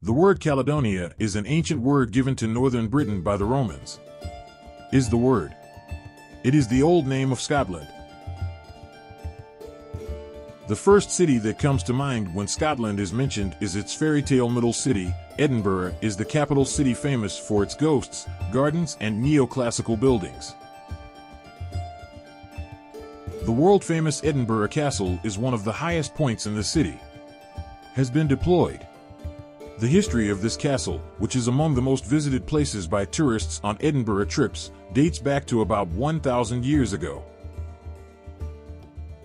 The word Caledonia is an ancient word given to northern Britain by the Romans. Is the word. It is the old name of Scotland. The first city that comes to mind when Scotland is mentioned is its fairy tale middle city. Edinburgh is the capital city, famous for its ghosts, gardens, and neoclassical buildings. The world-famous Edinburgh Castle is one of the highest points in the city. Has been deployed. The history of this castle, which is among the most visited places by tourists on Edinburgh trips, dates back to about 1,000 years ago.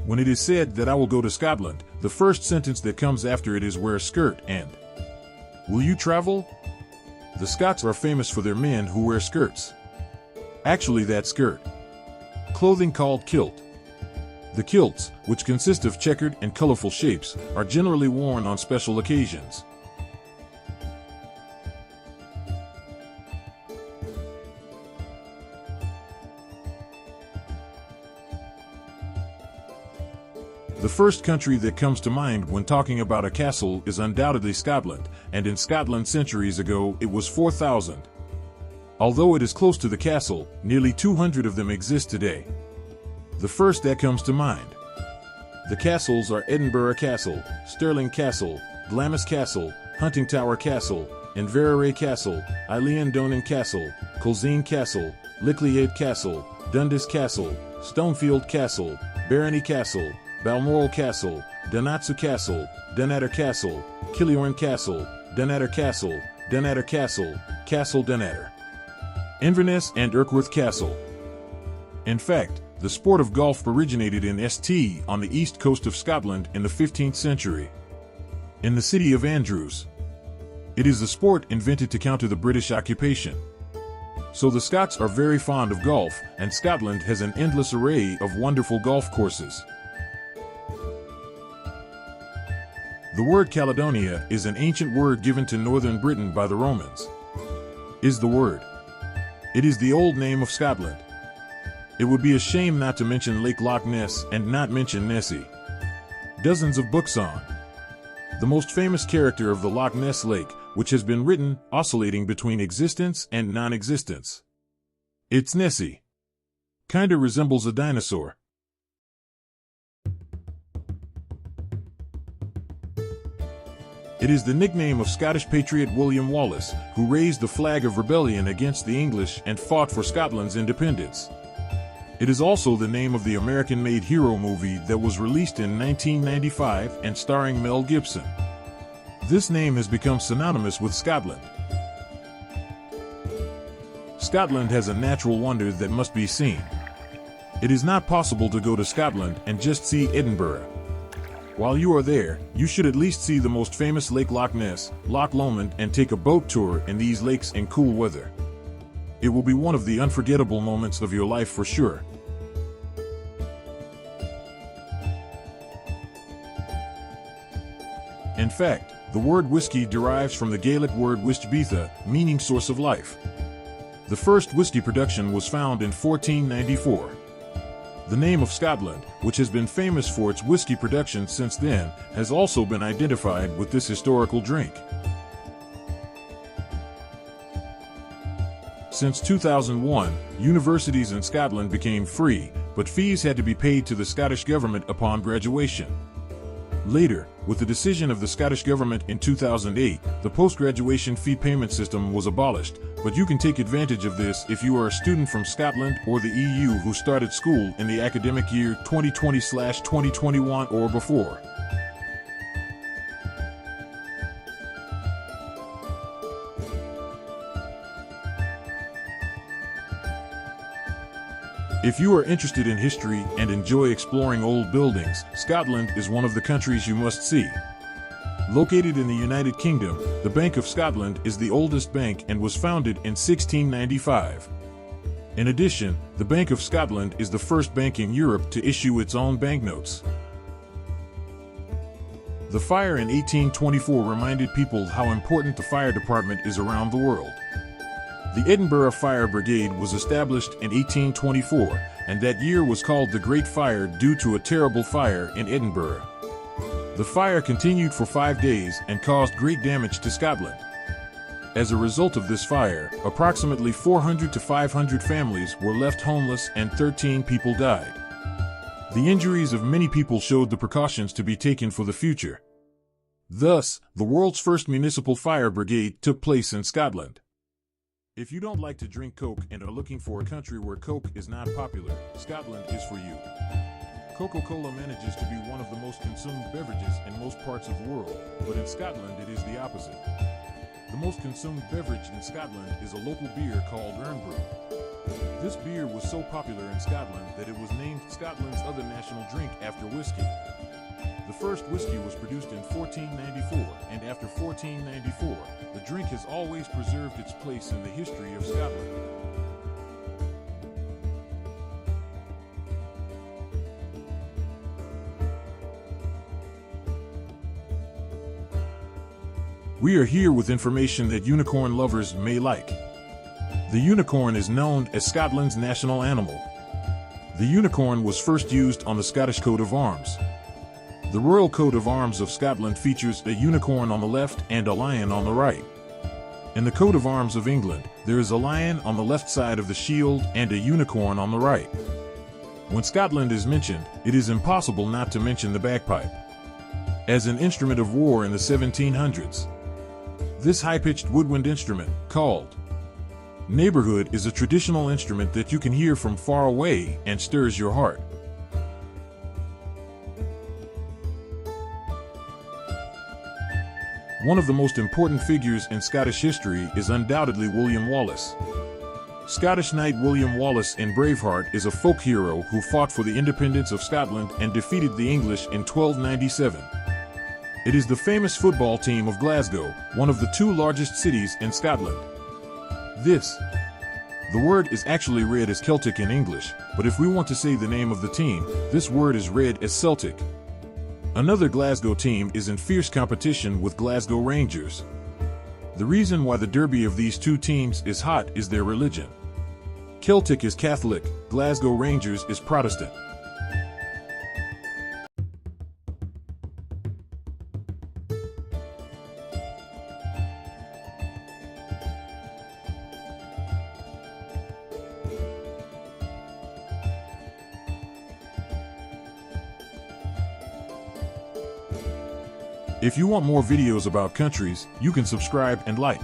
When it is said that I will go to Scotland, the first sentence that comes after it is wear a skirt and will you travel? The Scots are famous for their men who wear skirts. Actually, that skirt. Clothing called kilt. The kilts, which consist of checkered and colorful shapes, are generally worn on special occasions. The first country that comes to mind when talking about a castle is undoubtedly Scotland, and in Scotland centuries ago it was 4,000. Although it is close to the castle, nearly 200 of them exist today. The first that comes to mind. The castles are Edinburgh Castle, Stirling Castle, Glamis Castle, Huntingtower Castle, Inverary Castle, Eilean Castle, Culzean Castle, Lickliade Castle, Dundas Castle, Stonefield Castle, Barony Castle, Balmoral Castle, Donatsu Castle, Dunatter Castle, Killorn Castle, Dunatter Castle, Dunatter Castle, Castle Dunatter, Inverness, and Irkworth Castle. In fact, the sport of golf originated in St. on the east coast of Scotland in the 15th century, in the city of Andrews. It is the sport invented to counter the British occupation. So the Scots are very fond of golf, and Scotland has an endless array of wonderful golf courses. The word Caledonia is an ancient word given to northern Britain by the Romans. Is the word. It is the old name of Scotland. It would be a shame not to mention Lake Loch Ness and not mention Nessie. Dozens of books on the most famous character of the Loch Ness Lake, which has been written, oscillating between existence and non-existence. It's Nessie. Kinda resembles a dinosaur. It is the nickname of Scottish patriot William Wallace, who raised the flag of rebellion against the English and fought for Scotland's independence. It is also the name of the American-made hero movie that was released in 1995 and starring Mel Gibson. This name has become synonymous with Scotland. Scotland has a natural wonder that must be seen. It is not possible to go to Scotland and just see Edinburgh. While you are there, you should at least see the most famous Lake Loch Ness, Loch Lomond, and take a boat tour in these lakes in cool weather. It will be one of the unforgettable moments of your life for sure. In fact, the word whiskey derives from the Gaelic word wistbitha, meaning source of life. The first whiskey production was found in 1494. The name of Scotland, which has been famous for its whiskey production since then, has also been identified with this historical drink. Since 2001, universities in Scotland became free, but fees had to be paid to the Scottish government upon graduation. Later, with the decision of the Scottish government in 2008, the post-graduation fee payment system was abolished, but you can take advantage of this if you are a student from Scotland or the EU who started school in the academic year 2020/2021 or before. If you are interested in history and enjoy exploring old buildings, Scotland is one of the countries you must see. Located in the United Kingdom, the Bank of Scotland is the oldest bank and was founded in 1695. In addition, the Bank of Scotland is the first bank in Europe to issue its own banknotes. The fire in 1824 reminded people how important the fire department is around the world. The Edinburgh Fire Brigade was established in 1824, and that year was called the Great Fire due to a terrible fire in Edinburgh. The fire continued for 5 days and caused great damage to Scotland. As a result of this fire, approximately 400 to 500 families were left homeless and 13 people died. The injuries of many people showed the precautions to be taken for the future. Thus, the world's first municipal fire brigade took place in Scotland. If you don't like to drink Coke and are looking for a country where Coke is not popular, Scotland is for you. Coca-Cola manages to be one of the most consumed beverages in most parts of the world, but in Scotland it is the opposite. The most consumed beverage in Scotland is a local beer called Irn-Bru. This beer was so popular in Scotland that it was named Scotland's other national drink after whiskey. The first whiskey was produced in 1494, and after 1494, the drink has always preserved its place in the history of Scotland. We are here with information that unicorn lovers may like. The unicorn is known as Scotland's national animal. The unicorn was first used on the Scottish coat of arms. The royal coat of arms of Scotland features a unicorn on the left and a lion on the right. In the coat of arms of England, there is a lion on the left side of the shield and a unicorn on the right. When Scotland is mentioned, it is impossible not to mention the bagpipe. As an instrument of war in the 1700s, this high-pitched woodwind instrument, called neighborhood, is a traditional instrument that you can hear from far away and stirs your heart. One of the most important figures in Scottish history is undoubtedly William Wallace. Scottish knight William Wallace in Braveheart is a folk hero who fought for the independence of Scotland and defeated the English in 1297. It is the famous football team of Glasgow, one of the two largest cities in Scotland. The word is actually read as Celtic in English, but if we want to say the name of the team, this word is read as Celtic. Another Glasgow team is in fierce competition with Glasgow Rangers. The reason why the derby of these two teams is hot is their religion. Celtic is Catholic, Glasgow Rangers is Protestant. If you want more videos about countries, you can subscribe and like.